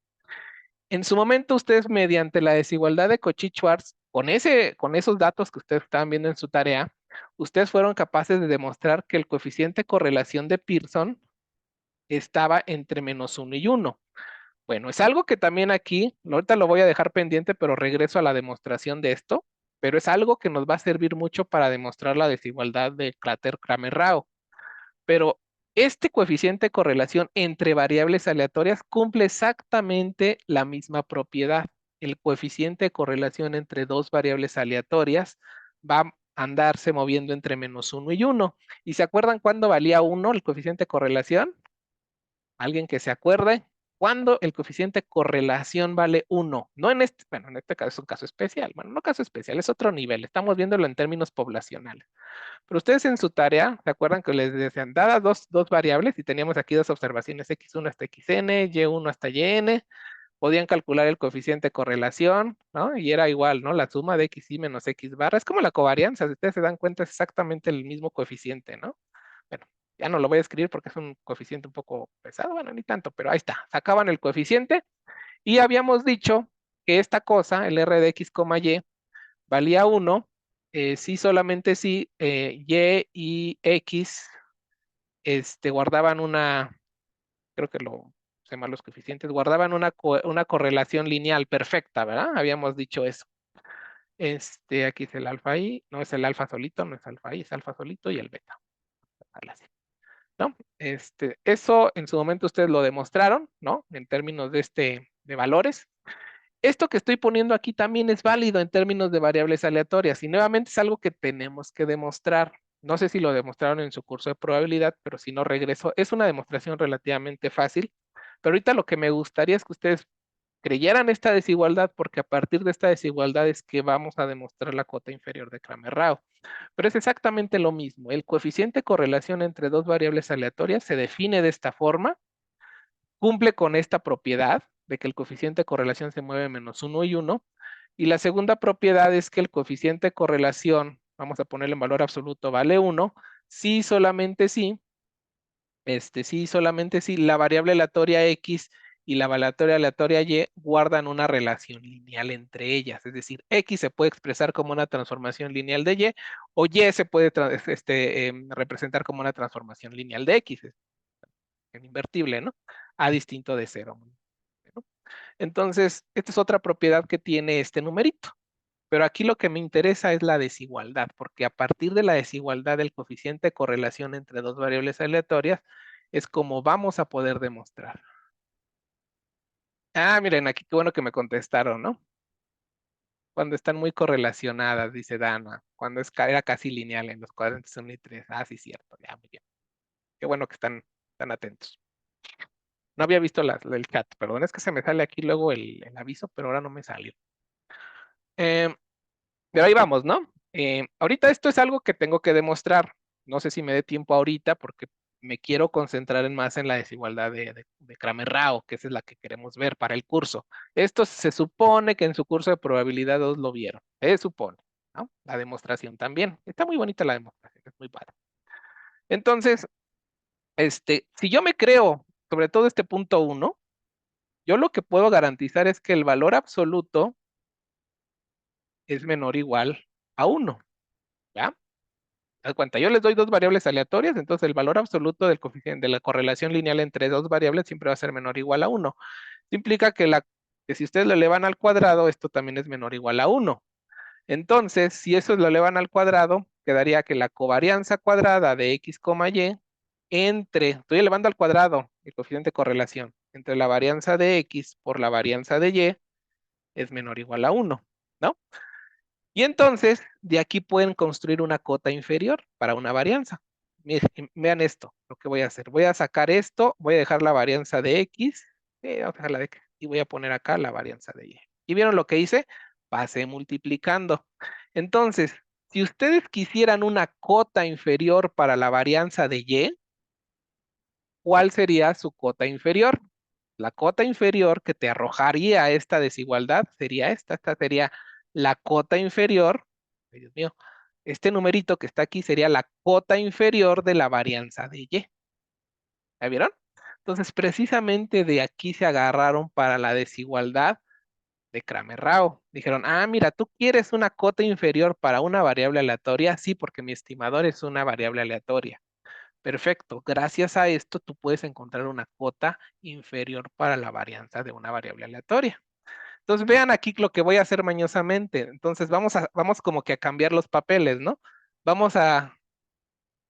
En su momento, ustedes mediante la desigualdad de Cauchy-Schwarz, con esos datos que ustedes estaban viendo en su tarea, ustedes fueron capaces de demostrar que el coeficiente de correlación de Pearson estaba entre -1 y 1. Bueno, es algo que también aquí, ahorita lo voy a dejar pendiente, pero regreso a la demostración de esto, pero es algo que nos va a servir mucho para demostrar la desigualdad de Clutter-Kramer-Rao. Pero este coeficiente de correlación entre variables aleatorias cumple exactamente la misma propiedad. El coeficiente de correlación entre dos variables aleatorias va a andarse moviendo entre -1 y 1. ¿Y se acuerdan cuándo valía 1 el coeficiente de correlación? ¿Alguien que se acuerde? ¿Cuándo el coeficiente de correlación vale 1? No en este, bueno, en este caso es un caso especial. Bueno, no caso especial, es otro nivel. Estamos viéndolo en términos poblacionales. Pero ustedes en su tarea, ¿se acuerdan que les decían dadas dos variables y teníamos aquí dos observaciones, x1 hasta xn, y1 hasta yn? Podían calcular el coeficiente de correlación, ¿no? Y era igual, ¿no? La suma de xi menos x barra. Es como la covarianza, si ustedes se dan cuenta, es exactamente el mismo coeficiente, ¿no? Bueno, ya no lo voy a escribir porque es un coeficiente un poco pesado, bueno, ni tanto, pero ahí está. Sacaban el coeficiente y habíamos dicho que esta cosa, el r de x, y, valía 1 si solamente si y y x guardaban creo que lo sé mal los coeficientes, guardaban una correlación lineal perfecta, ¿verdad? Habíamos dicho eso. Aquí es el alfa i, no es el alfa solito, no es alfa i, es alfa solito y el beta. Así, ¿no? Eso en su momento ustedes lo demostraron, ¿no? En términos de valores. Esto que estoy poniendo aquí también es válido en términos de variables aleatorias y nuevamente es algo que tenemos que demostrar. No sé si lo demostraron en su curso de probabilidad, pero si no regreso, es una demostración relativamente fácil. Pero ahorita lo que me gustaría es que ustedes creyeran esta desigualdad, porque a partir de esta desigualdad es que vamos a demostrar la cota inferior de Kramer-Rao. Pero es exactamente lo mismo. El coeficiente de correlación entre dos variables aleatorias se define de esta forma, cumple con esta propiedad de que el coeficiente de correlación se mueve -1 y 1. Y la segunda propiedad es que el coeficiente de correlación, vamos a ponerle en valor absoluto, vale 1, si solamente si la variable aleatoria x y la variable aleatoria y guardan una relación lineal entre ellas. Es decir, x se puede expresar como una transformación lineal de y, o y se puede representar como una transformación lineal de x, en invertible, ¿no? A distinto de 0. ¿No? Entonces, esta es otra propiedad que tiene este numerito. Pero aquí lo que me interesa es la desigualdad, porque a partir de la desigualdad del coeficiente de correlación entre dos variables aleatorias, es como vamos a poder demostrar. Ah, miren, aquí qué bueno que me contestaron, ¿no? Cuando están muy correlacionadas, dice Dana, cuando era casi lineal en los cuadrantes 1 y 3. Ah, sí, cierto, ya, muy bien. Qué bueno que están atentos. No había visto el chat, perdón, es que se me sale aquí luego el aviso, pero ahora no me salió. Eh, pero ahí vamos, ¿no? Ahorita esto es algo que tengo que demostrar. No sé si me dé tiempo ahorita porque me quiero concentrar más en la desigualdad de Kramer-Rao, que esa es la que queremos ver para el curso. Esto se supone que en su curso de probabilidad 2 lo vieron. Se supone, ¿no? La demostración también. Está muy bonita la demostración, es muy padre. Entonces, si yo me creo, sobre todo este punto 1, yo lo que puedo garantizar es que el valor absoluto es menor o igual a 1, ¿ya? Haz cuenta, yo les doy dos variables aleatorias, entonces el valor absoluto del coeficiente de la correlación lineal entre dos variables siempre va a ser menor o igual a 1. Esto implica que si ustedes lo elevan al cuadrado, esto también es menor o igual a 1. Entonces, si eso lo elevan al cuadrado, quedaría que la covarianza cuadrada de x, y estoy elevando al cuadrado el coeficiente de correlación, entre la varianza de x por la varianza de y es menor o igual a 1, ¿no? Y entonces, de aquí pueden construir una cota inferior para una varianza. Vean esto, lo que voy a hacer. Voy a sacar esto, voy a dejar la varianza de x, vamos a dejar la de x, y voy a poner acá la varianza de y. ¿Y vieron lo que hice? Pasé multiplicando. Entonces, si ustedes quisieran una cota inferior para la varianza de y, ¿cuál sería su cota inferior? La cota inferior que te arrojaría esta desigualdad sería esta sería la cota inferior, ay, Dios mío, este numerito que está aquí sería la cota inferior de la varianza de Y. ¿Ya vieron? Entonces, precisamente de aquí se agarraron para la desigualdad de Kramer-Rao. Dijeron, ah, mira, tú quieres una cota inferior para una variable aleatoria, sí, porque mi estimador es una variable aleatoria. Perfecto. Gracias a esto, tú puedes encontrar una cota inferior para la varianza de una variable aleatoria. Entonces, vean aquí lo que voy a hacer mañosamente. Entonces, vamos como que a cambiar los papeles, ¿no? Vamos a,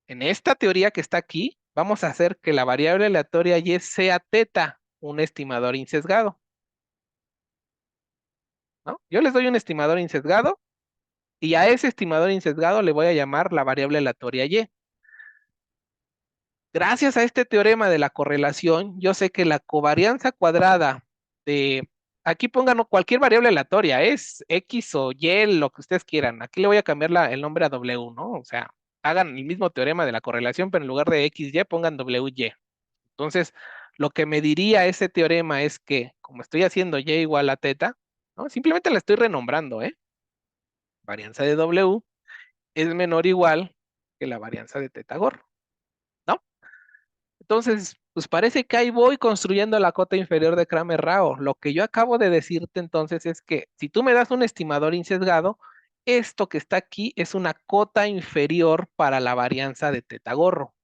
en esta teoría que está aquí, vamos a hacer que la variable aleatoria y sea teta, un estimador insesgado, ¿no? Yo les doy un estimador insesgado y a ese estimador insesgado le voy a llamar la variable aleatoria y. Gracias a este teorema de la correlación, yo sé que la covarianza cuadrada de, aquí pongan cualquier variable aleatoria, es X o Y, lo que ustedes quieran. Aquí le voy a cambiar el nombre a W, ¿no? O sea, hagan el mismo teorema de la correlación, pero en lugar de X, Y, pongan WY. Entonces, lo que me diría ese teorema es que, como estoy haciendo Y igual a teta, ¿no? Simplemente la estoy renombrando, ¿eh? Varianza de W es menor o igual que la varianza de teta gorro, ¿no? Entonces, pues parece que ahí voy construyendo la cota inferior de Kramer-Rao. Lo que yo acabo de decirte entonces es que si tú me das un estimador insesgado, esto que está aquí es una cota inferior para la varianza de teta gorro.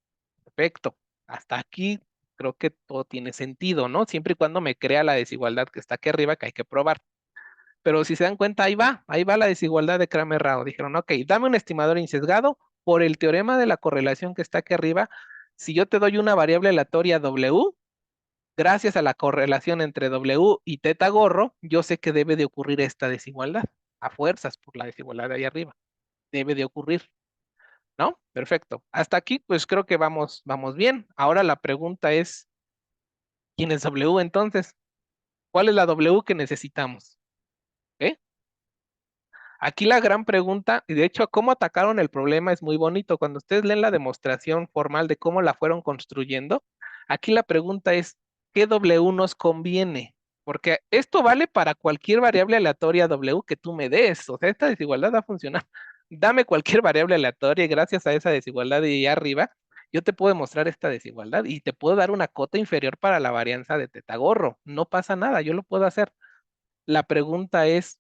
Perfecto. Hasta aquí creo que todo tiene sentido, ¿no? Siempre y cuando me crea la desigualdad que está aquí arriba que hay que probar. Pero si se dan cuenta, ahí va la desigualdad de Kramer-Rao. Dijeron, ok, dame un estimador insesgado por el teorema de la correlación que está aquí arriba. Si yo te doy una variable aleatoria W, gracias a la correlación entre W y teta gorro, yo sé que debe de ocurrir esta desigualdad, a fuerzas por la desigualdad de ahí arriba. Debe de ocurrir, ¿no? Perfecto. Hasta aquí, pues creo que vamos bien. Ahora la pregunta es, ¿quién es W entonces? ¿Cuál es la W que necesitamos? ¿Eh? Aquí la gran pregunta, y de hecho, cómo atacaron el problema es muy bonito. Cuando ustedes leen la demostración formal de cómo la fueron construyendo, aquí la pregunta es, ¿qué W nos conviene? Porque esto vale para cualquier variable aleatoria W que tú me des. O sea, esta desigualdad va a funcionar. Dame cualquier variable aleatoria y gracias a esa desigualdad de ahí arriba, yo te puedo demostrar esta desigualdad y te puedo dar una cota inferior para la varianza de Tetagorro. No pasa nada, yo lo puedo hacer. La pregunta es,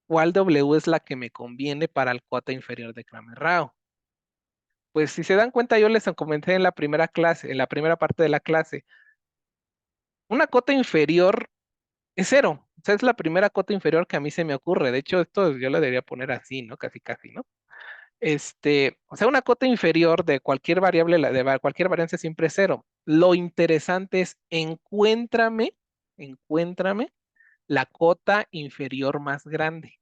¿cuál W es la que me conviene para el cuota inferior de Kramer-Rao? Pues si se dan cuenta, yo les comenté en la primera clase, en la primera parte de la clase, una cota inferior es cero. O sea, es la primera cota inferior que a mí se me ocurre. De hecho, esto yo lo debería poner así, ¿no? Casi, casi, ¿no? O sea, una cota inferior de cualquier variable, cualquier varianza siempre es cero. Lo interesante es encuéntrame la cota inferior más grande.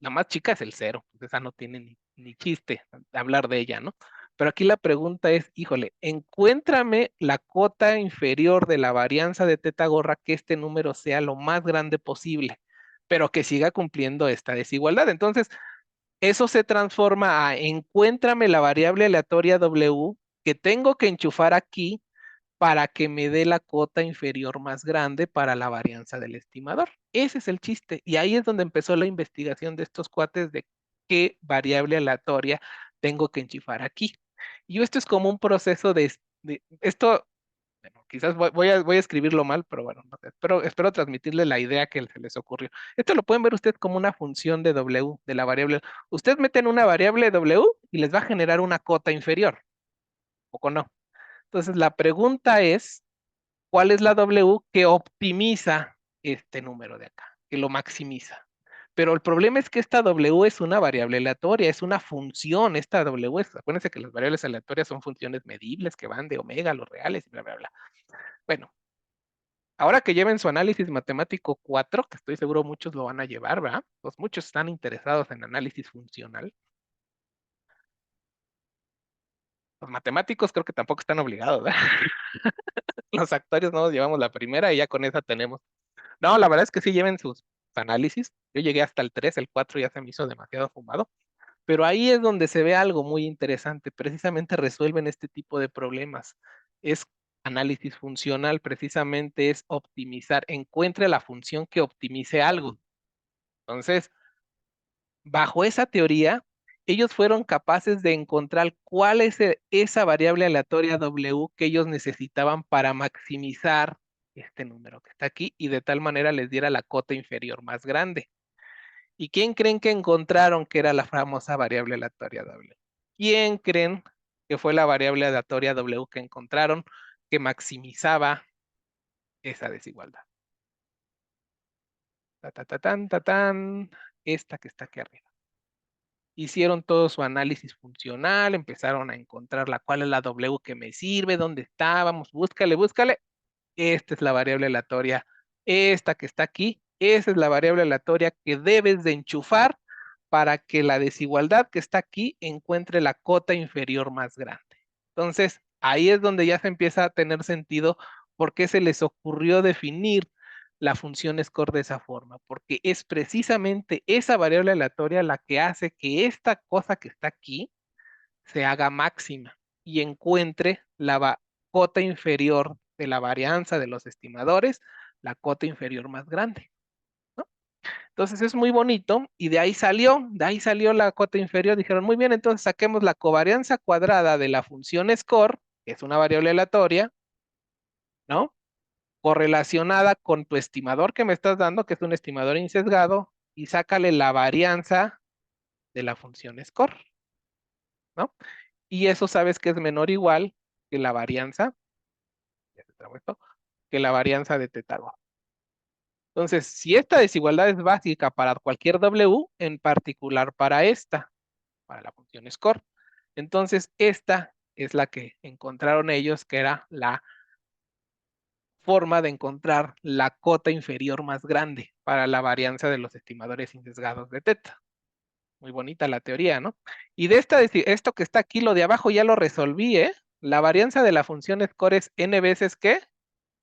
La más chica es el cero, pues esa no tiene ni chiste hablar de ella, ¿no? Pero aquí la pregunta es, híjole, encuéntrame la cota inferior de la varianza de teta gorra que este número sea lo más grande posible, pero que siga cumpliendo esta desigualdad. Entonces, eso se transforma a encuéntrame la variable aleatoria W que tengo que enchufar aquí para que me dé la cota inferior más grande para la varianza del estimador. Ese es el chiste. Y ahí es donde empezó la investigación de estos cuates de qué variable aleatoria tengo que enchufar aquí. Y esto es como un proceso esto, bueno, quizás voy a escribirlo mal, pero bueno, no sé, espero transmitirle la idea que se les ocurrió. Esto lo pueden ver ustedes como una función de W, de la variable. Usted meten una variable W y les va a generar una cota inferior, ¿o no? Entonces la pregunta es, ¿cuál es la W que optimiza este número de acá, que lo maximiza? Pero el problema es que esta W es una variable aleatoria, es una función, esta W acuérdense que las variables aleatorias son funciones medibles que van de omega a los reales y bla, bla, bla. Bueno, ahora que lleven su análisis matemático 4, que estoy seguro muchos lo van a llevar, ¿verdad? Pues muchos están interesados en análisis funcional. Los matemáticos creo que tampoco están obligados, ¿verdad? Los actuarios no nos llevamos la primera y ya con esa tenemos. No, la verdad es que sí lleven sus análisis. Yo llegué hasta el 3, el 4 ya se me hizo demasiado fumado. Pero ahí es donde se ve algo muy interesante. Precisamente resuelven este tipo de problemas. Es Análisis funcional precisamente es optimizar, encuentre la función que optimice algo. Entonces, bajo esa teoría, ellos fueron capaces de encontrar cuál es esa variable aleatoria W que ellos necesitaban para maximizar este número que está aquí y de tal manera les diera la cota inferior más grande. ¿Y quién creen que encontraron que era la famosa variable aleatoria W? ¿Quién creen que fue la variable aleatoria W que encontraron que maximizaba esa desigualdad? Ta, tan, esta que está aquí arriba. Hicieron todo su análisis funcional, empezaron a encontrar cuál es la W que me sirve, dónde estábamos, búscale, búscale. Esta es la variable aleatoria. Esta que está aquí, esa es la variable aleatoria que debes de enchufar para que la desigualdad que está aquí encuentre la cota inferior más grande. Entonces, ahí es donde ya se empieza a tener sentido por qué se les ocurrió definir la función score de esa forma, porque es precisamente esa variable aleatoria la que hace que esta cosa que está aquí se haga máxima y encuentre la cota inferior de la varianza de los estimadores, la cota inferior más grande, ¿no? Entonces es muy bonito y de ahí salió la cota inferior. Dijeron, muy bien, entonces saquemos la covarianza cuadrada de la función score, que es una variable aleatoria, ¿no? Correlacionada con tu estimador que me estás dando, que es un estimador insesgado, y sácale la varianza de la función score, ¿no? Y eso sabes que es menor o igual que la varianza, ya te traigo esto, que la varianza de Tetágoras. Entonces, si esta desigualdad es básica para cualquier W, en particular para esta, para la función score, entonces esta es la que encontraron ellos que era la forma de encontrar la cota inferior más grande para la varianza de los estimadores insesgados de teta. Muy bonita la teoría, ¿no? Y de esto que está aquí, lo de abajo ya lo resolví, ¿eh? La varianza de la función score es n veces ¿qué?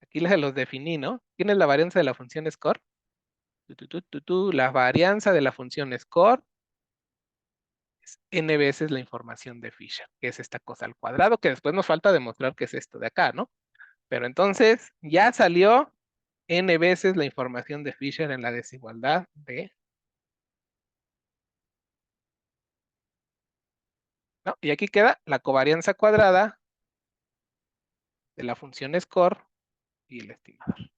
Aquí les los definí, ¿no? ¿Quién es la varianza de la función score? La varianza de la función score es n veces la información de Fisher, que es esta cosa al cuadrado, que después nos falta demostrar que es esto de acá, ¿no? Pero entonces ya salió n veces la información de Fisher en la desigualdad de, ¿no? Y aquí queda la covarianza cuadrada de la función score y el estimador.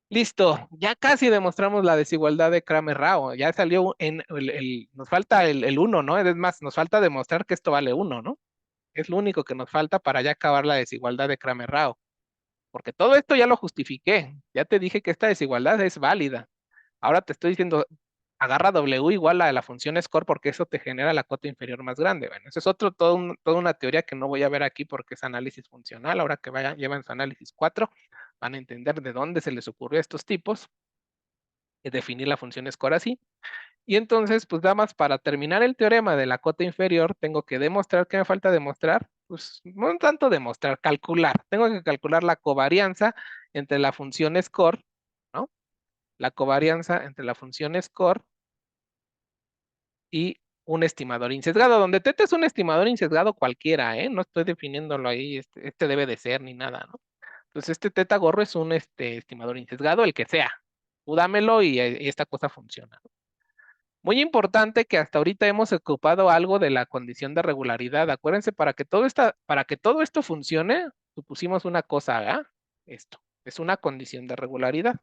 Listo, ya casi demostramos la desigualdad de Kramer-Rao. Ya salió nos falta el 1, ¿no? Es más, nos falta demostrar que esto vale 1, ¿no? Es lo único que nos falta para ya acabar la desigualdad de Kramer-Rao. Porque todo esto ya lo justifiqué. Ya te dije que esta desigualdad es válida. Ahora te estoy diciendo, agarra W igual a la función score porque eso te genera la cota inferior más grande. Bueno, eso es toda una teoría que no voy a ver aquí porque es análisis funcional. Ahora que llevan su análisis 4, van a entender de dónde se les ocurrió a estos tipos definir la función score así. Y entonces, pues nada más para terminar el teorema de la cota inferior, tengo que demostrar, ¿qué me falta demostrar? Pues no tanto demostrar, calcular. Tengo que calcular la covarianza entre la función score, ¿no? La covarianza entre la función score y un estimador insesgado, donde teta es un estimador insesgado cualquiera, ¿eh? No estoy definiéndolo ahí, este debe de ser ni nada, ¿no? Entonces este teta gorro es un estimador insesgado, el que sea. Tú dámelo y esta cosa funciona, ¿no? Muy importante que hasta ahorita hemos ocupado algo de la condición de regularidad. Acuérdense, para que todo esto funcione, supusimos una cosa, ¿verdad? Esto es una condición de regularidad.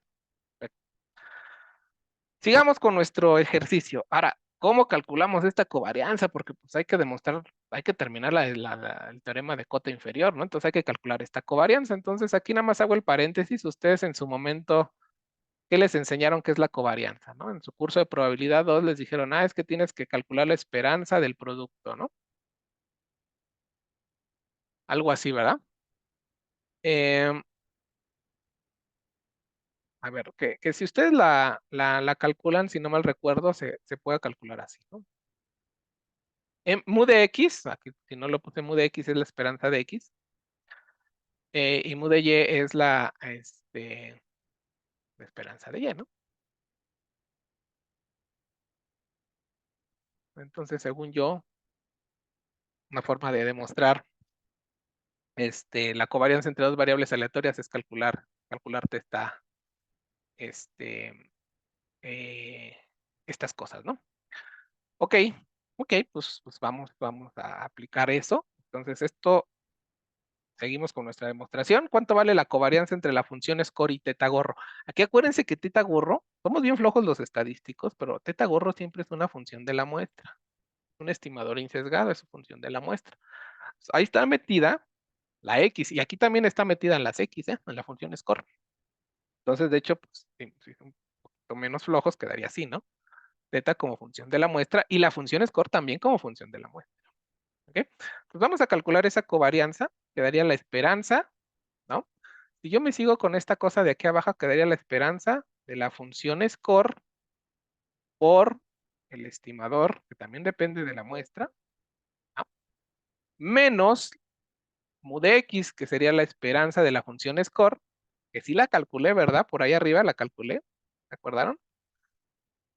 Sigamos con nuestro ejercicio. Ahora, ¿cómo calculamos esta covarianza? Porque pues hay que demostrar, hay que terminar el teorema de cota inferior, ¿no? Entonces hay que calcular esta covarianza. Entonces aquí nada más hago el paréntesis. Ustedes en su momento, ¿qué les enseñaron que es la covarianza, no? En su curso de probabilidad 2 les dijeron, es que tienes que calcular la esperanza del producto, ¿no? Algo así, ¿verdad? Em, a ver, que si ustedes la calculan, si no mal recuerdo, se puede calcular así, ¿no? Mu de X, aquí, si no lo puse mu de X es la esperanza de X, y mu de Y es la esperanza de Y, ¿no? Entonces, según yo, una forma de demostrar La covarianza entre dos variables aleatorias es calcularte este, eh, estas cosas, ¿no? Ok, ok, pues vamos a aplicar eso. Entonces, seguimos con nuestra demostración. ¿Cuánto vale la covarianza entre la función score y teta gorro? Aquí acuérdense que teta gorro, somos bien flojos los estadísticos, pero teta gorro siempre es una función de la muestra. Un estimador insesgado es su función de la muestra. Ahí está metida la X, y aquí también está metida en las X, en la función score. Entonces, de hecho, pues, si son un poquito menos flojos, quedaría así, ¿no? Teta como función de la muestra y la función score también como función de la muestra. ¿Ok? Pues vamos a calcular esa covarianza, quedaría la esperanza, ¿no? Si yo me sigo con esta cosa de aquí abajo, quedaría la esperanza de la función score por el estimador, que también depende de la muestra, ¿no? Menos mu de x, que sería la esperanza de la función score, que sí la calculé, ¿verdad? Por ahí arriba la calculé, ¿se acordaron?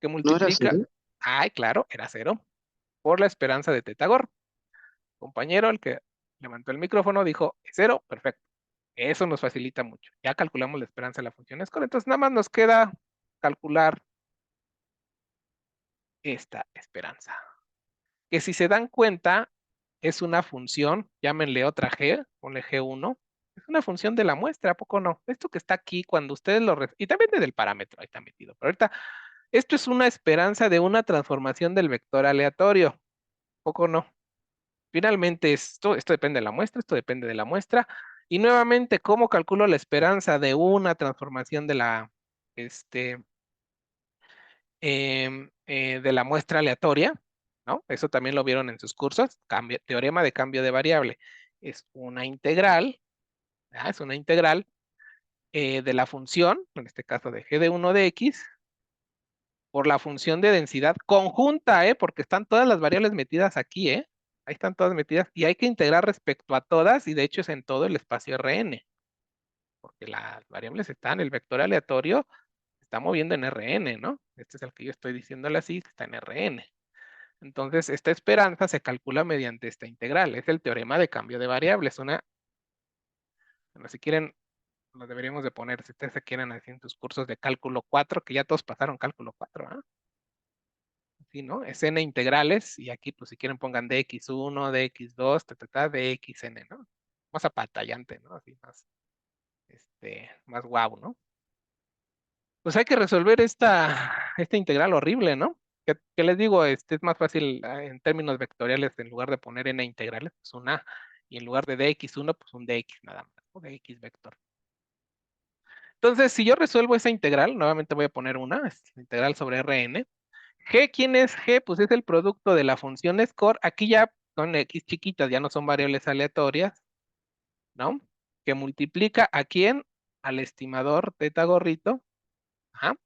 Que ¿No era multiplica, cero? ay, claro, era 0, por la esperanza de teta gorro. Compañero, el que levantó el micrófono, dijo, es 0, perfecto. Eso nos facilita mucho. Ya calculamos la esperanza de la función score, entonces nada más nos queda calcular esta esperanza. Que si se dan cuenta, es una función, llámenle otra g, ponle g1, es una función de la muestra, ¿a poco no? Esto que está aquí, cuando ustedes y también del parámetro, ahí está metido, pero ahorita, esto es una esperanza de una transformación del vector aleatorio, ¿a poco no? Finalmente, esto depende de la muestra, esto depende de la muestra, y nuevamente, ¿cómo calculo la esperanza de una transformación este, de la muestra aleatoria? ¿No? Eso también lo vieron en sus cursos, teorema de cambio de variable. Es una integral, ¿verdad? Es una integral de la función, en este caso de g de 1 de x, por la función de densidad conjunta, porque están todas las variables metidas aquí, ahí están todas metidas, y hay que integrar respecto a todas, y de hecho es en todo el espacio Rn, porque las variables están, el vector aleatorio se está moviendo en Rn, ¿no? Este es el que yo estoy diciéndole así, que está en Rn. Entonces, esta esperanza se calcula mediante esta integral. Es el teorema de cambio de variables. Bueno, si quieren, lo deberíamos de poner, si ustedes se quieren hacer en sus cursos de cálculo 4, que ya todos pasaron cálculo 4, ¿ah? Sí, ¿no? Es n integrales, y aquí, pues, si quieren, pongan dx1, dx2, dxn, ¿no? Más apatallante, ¿no? Así, más guau, ¿no? Pues hay que resolver esta integral horrible, ¿no? ¿Qué les digo? Es más fácil en términos vectoriales, en lugar de poner n integrales, pues una, y en lugar de dx1, pues un dx nada más, o dx vector. Entonces, si yo resuelvo esa integral, nuevamente voy a poner una, es integral sobre Rn. G, ¿quién es G? Pues es el producto de la función score. Aquí ya son x chiquitas, ya no son variables aleatorias, ¿no? Que multiplica ¿a quién? Al estimador teta gorrito, ajá,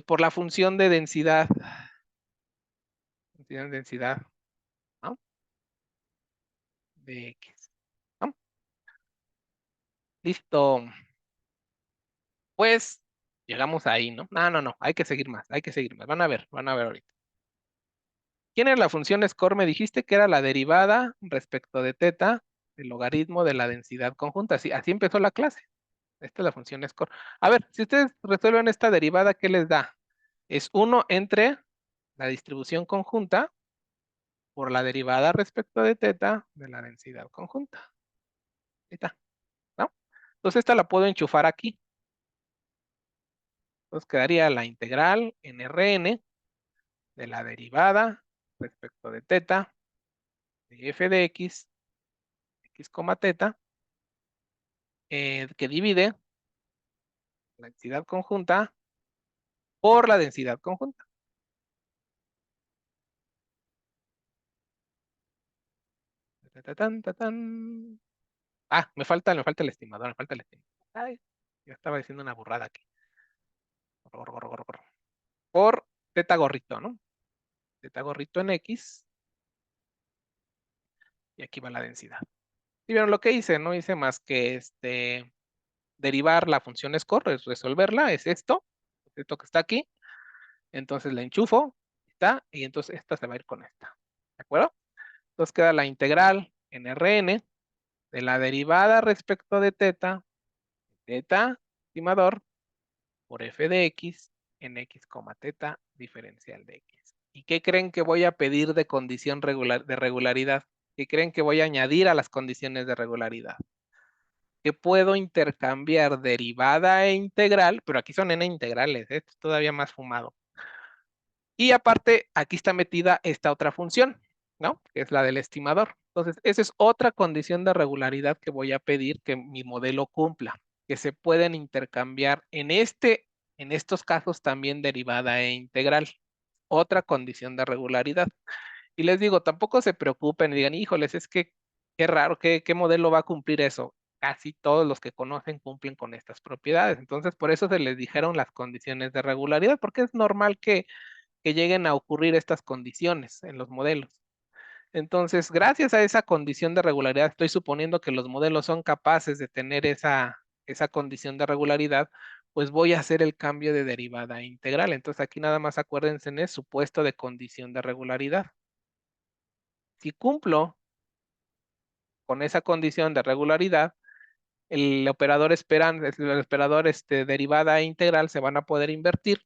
por la función de densidad, ¿no? De X, ¿no? Listo. Pues llegamos ahí, ¿no? No, hay que seguir más, hay que seguir más. Van a ver ahorita. ¿Quién es la función score? Me dijiste que era la derivada respecto de teta del logaritmo de la densidad conjunta. Así empezó la clase. Esta es la función score. A ver, si ustedes resuelven esta derivada, ¿qué les da? Es 1 entre la distribución conjunta por la derivada respecto de teta de la densidad conjunta. Ahí está, ¿no? Entonces esta la puedo enchufar aquí. Entonces quedaría la integral en Rn de la derivada respecto de teta de f de x, x, teta, que divide la densidad conjunta por la densidad conjunta. Tatán, tatán. Ah, me falta el estimador, me falta el estimador. Ay, yo estaba diciendo una burrada aquí. Por teta gorrito, ¿no? Teta gorrito en x, y aquí va la densidad. ¿Sí vieron lo que hice? No hice más que derivar la función score, resolverla, es esto que está aquí. Entonces la enchufo, está, y entonces esta se va a ir con esta. ¿De acuerdo? Entonces queda la integral en Rn de la derivada respecto de teta, estimador, por f de x en x, teta diferencial de x. ¿Y qué creen que voy a pedir de condición de regularidad? ¿Qué creen que voy a añadir a las condiciones de regularidad? Que puedo intercambiar derivada e integral, pero aquí son n integrales, esto es todavía más fumado. Y aparte, aquí está metida esta otra función, ¿no? Que es la del estimador. Entonces, esa es otra condición de regularidad que voy a pedir que mi modelo cumpla, que se pueden intercambiar en estos casos también derivada e integral. Otra condición de regularidad. Y les digo, tampoco se preocupen y digan, híjoles, es que qué raro, ¿qué modelo va a cumplir eso? Casi todos los que conocen cumplen con estas propiedades. Entonces, por eso se les dijeron las condiciones de regularidad, porque es normal que lleguen a ocurrir estas condiciones en los modelos. Entonces, gracias a esa condición de regularidad, estoy suponiendo que los modelos son capaces de tener esa condición de regularidad, pues voy a hacer el cambio de derivada integral. Entonces, aquí nada más acuérdense en el supuesto de condición de regularidad. Si cumplo con esa condición de regularidad, el operador derivada e integral se van a poder invertir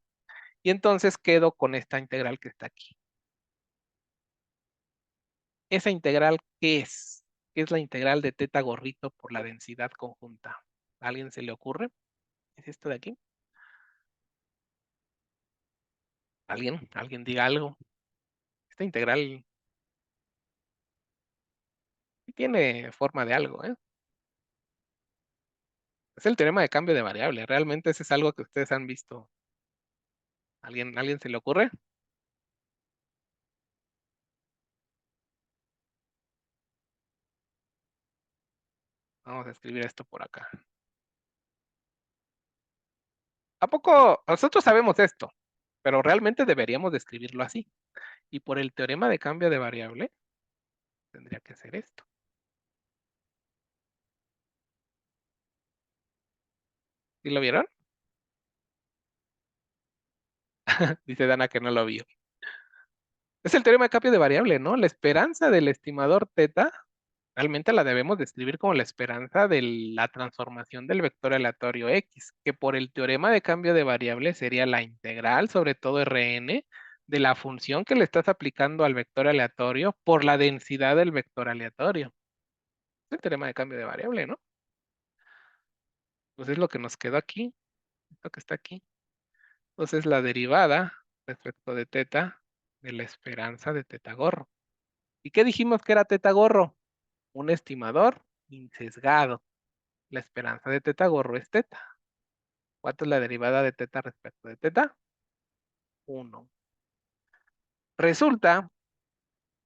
y entonces quedo con esta integral que está aquí. ¿Esa integral qué es? ¿Qué es la integral de teta gorrito por la densidad conjunta? ¿A alguien se le ocurre? ¿Es esto de aquí? ¿Alguien? ¿Alguien diga algo? Esta integral sí tiene forma de algo, ¿eh? Es el teorema de cambio de variable. Realmente ese es algo que ustedes han visto. ¿Alguien se le ocurre? Vamos a escribir esto por acá. ¿A poco nosotros sabemos esto? Pero realmente deberíamos de escribirlo así. Y por el teorema de cambio de variable, tendría que ser esto. ¿Sí lo vieron? Dice Dana que no lo vio. Es el teorema de cambio de variable, ¿no? La esperanza del estimador teta, realmente la debemos describir como la esperanza de la transformación del vector aleatorio x, que por el teorema de cambio de variable sería la integral sobre todo Rn de la función que le estás aplicando al vector aleatorio por la densidad del vector aleatorio. Es el teorema de cambio de variable, ¿no? Pues es lo que nos quedó aquí, esto que está aquí. Entonces la derivada respecto de teta de la esperanza de teta gorro. ¿Y qué dijimos que era teta gorro? Un estimador insesgado. La esperanza de teta gorro es teta. ¿Cuánto es la derivada de teta respecto de teta? 1. Resulta,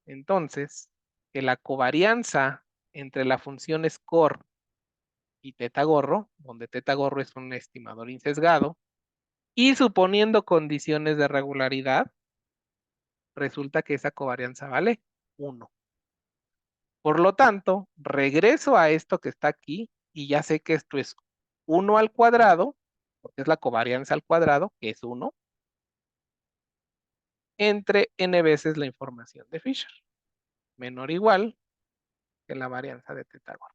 entonces, que la covarianza entre la función score y teta gorro, donde teta gorro es un estimador insesgado, y suponiendo condiciones de regularidad, resulta que esa covarianza vale 1. Por lo tanto, regreso a esto que está aquí y ya sé que esto es 1 al cuadrado, porque es la covarianza al cuadrado, que es 1, entre n veces la información de Fisher, menor o igual que la varianza de Tetagor.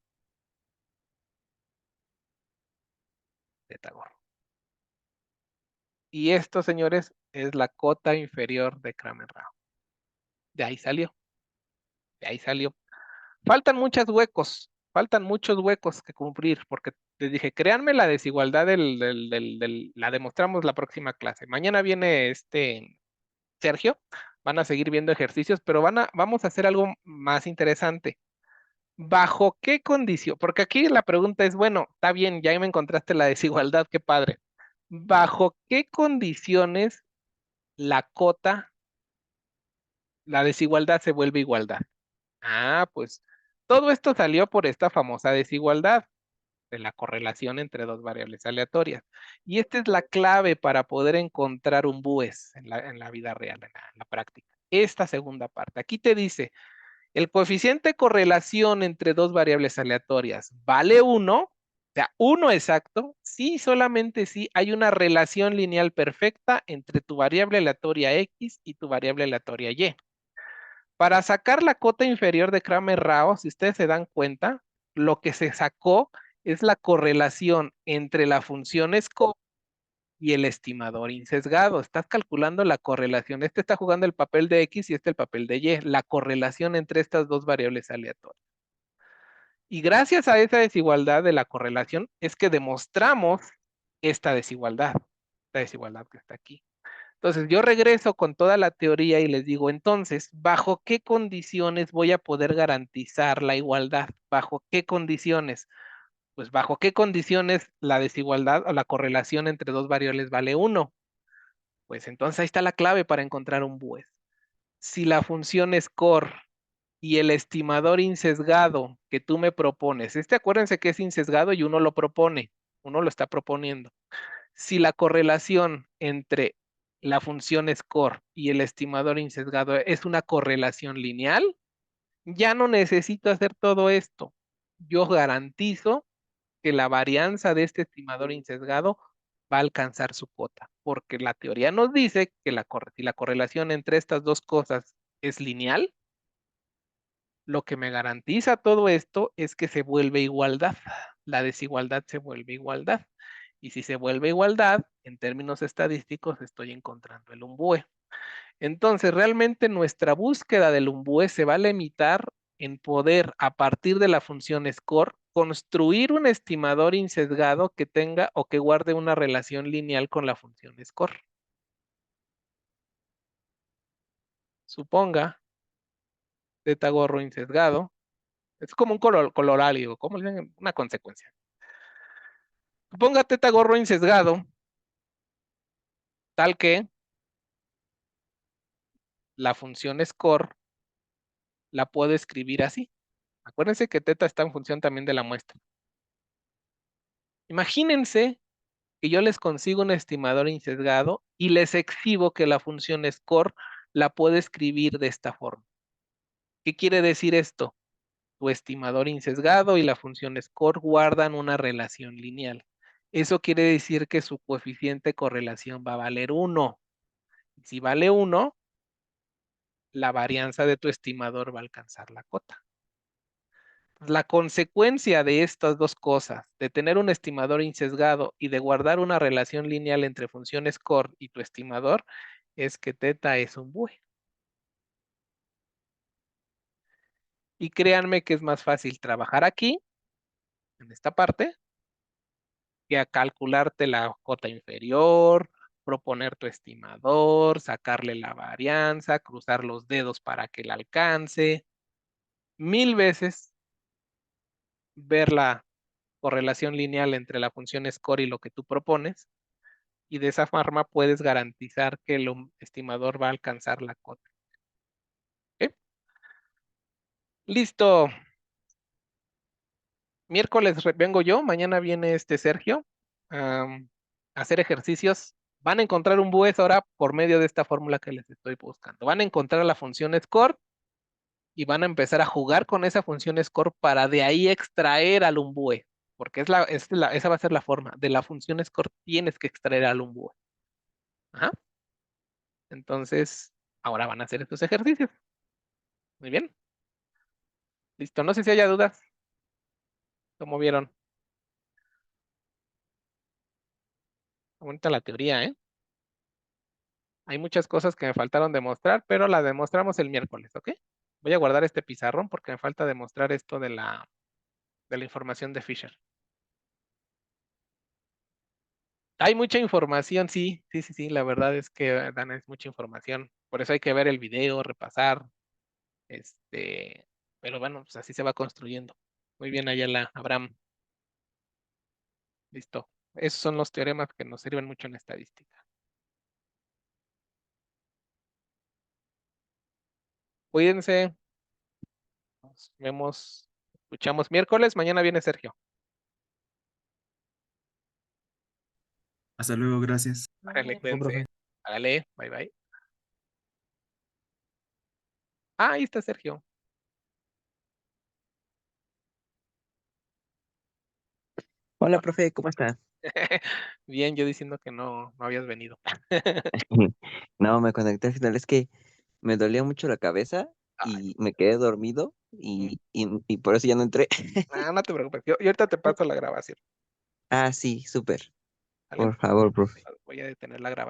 Y esto, señores, es la cota inferior de Kramer-Rao. De ahí salió. De ahí salió. Faltan muchos huecos que cumplir, porque les dije, créanme la desigualdad la demostramos la próxima clase. Mañana viene Sergio, van a seguir viendo ejercicios, pero vamos a hacer algo más interesante. ¿Bajo qué condición? Porque aquí la pregunta es, bueno, está bien, ya me encontraste la desigualdad, qué padre. ¿Bajo qué condiciones la cota, la desigualdad se vuelve igualdad? Ah, pues todo esto salió por esta famosa desigualdad de la correlación entre dos variables aleatorias. Y esta es la clave para poder encontrar un BUES en la vida real, en la práctica. Esta segunda parte. Aquí te dice, el coeficiente de correlación entre dos variables aleatorias vale 1, o sea, 1 exacto, si solamente si hay una relación lineal perfecta entre tu variable aleatoria X y tu variable aleatoria Y. Para sacar la cota inferior de Kramer-Rao, si ustedes se dan cuenta, Lo que se sacó es la correlación entre la función score y el estimador insesgado. Estás calculando la correlación. Este está jugando el papel de X y este el papel de Y. La correlación entre estas dos variables aleatorias. Y gracias a esa desigualdad de la correlación es que demostramos esta desigualdad que está aquí. Entonces yo regreso con toda la teoría y les digo, entonces, ¿bajo qué condiciones voy a poder garantizar la igualdad? ¿Bajo qué condiciones? Pues bajo qué condiciones la desigualdad o la correlación entre dos variables vale 1. Pues entonces ahí está la clave para encontrar un BUES. Si la función score y el estimador insesgado que tú me propones, acuérdense que es insesgado y uno lo propone, uno lo está proponiendo. Si la correlación entre la función score y el estimador insesgado es una correlación lineal, ya no necesito hacer todo esto. Yo garantizo que la varianza de este estimador insesgado va a alcanzar su cota, porque la teoría nos dice que si la correlación entre estas dos cosas es lineal, lo que me garantiza todo esto es que se vuelve igualdad. La desigualdad se vuelve igualdad. Y si se vuelve igualdad, en términos estadísticos, estoy encontrando el umbúe. Entonces, realmente nuestra búsqueda del umbúe se va a limitar en poder, a partir de la función score, construir un estimador insesgado que tenga o que guarde una relación lineal con la función score. Suponga teta gorro insesgado. Es como un colorario, como una consecuencia. Suponga teta gorro insesgado, tal que la función score la puedo escribir así. Acuérdense que teta está en función también de la muestra. Imagínense que yo les consigo un estimador insesgado y les exhibo que la función score la puedo escribir de esta forma. ¿Qué quiere decir esto? Tu estimador insesgado y la función score guardan una relación lineal. Eso quiere decir que su coeficiente de correlación va a valer 1. Si vale 1, la varianza de tu estimador va a alcanzar la cota. La consecuencia de estas dos cosas, de tener un estimador insesgado y de guardar una relación lineal entre función score y tu estimador, es que teta es un BUE. Y créanme que es más fácil trabajar aquí, en esta parte, que a calcularte la cota inferior, proponer tu estimador, sacarle la varianza, cruzar los dedos para que la alcance. 1000 veces ver la correlación lineal entre la función score y lo que tú propones, y de esa forma puedes garantizar que el estimador va a alcanzar la cota. ¿Ok? Listo. Miércoles vengo yo, mañana viene Sergio a hacer ejercicios. Van a encontrar un BUES ahora por medio de esta fórmula que les estoy buscando. Van a encontrar la función score y van a empezar a jugar con esa función score para de ahí extraer al umbúe, porque esa va a ser la forma. De la función score tienes que extraer al umbúe. Ajá. Entonces, ahora van a hacer estos ejercicios. Muy bien. Listo. No sé si haya dudas. ¿Cómo vieron? Bonita la teoría, ¿eh? Hay muchas cosas que me faltaron demostrar, pero las demostramos el miércoles, ¿ok? Voy a guardar este pizarrón porque me falta demostrar esto de la información de Fisher. Hay mucha información, sí, sí, sí, sí, la verdad es que, Dana, es mucha información. Por eso hay que ver el video, repasar, pero bueno, pues así se va construyendo. Muy bien, Ayala, Abraham, listo. Esos son los teoremas que nos sirven mucho en estadística. Cuídense, nos vemos, escuchamos miércoles, mañana viene Sergio. Hasta luego, gracias. Árale, No, cuídense. profe. Árale, bye bye. Ah, ahí está Sergio. Hola, profe, ¿cómo está? Bien, yo diciendo que no habías venido. No, me conecté al final, es que me dolía mucho la cabeza Ay, y me quedé dormido y por eso ya no entré. Ah, no te preocupes, yo ahorita te paso la grabación, Ah, sí, súper. ¿vale? Por favor, profe. Voy a detener la grabación.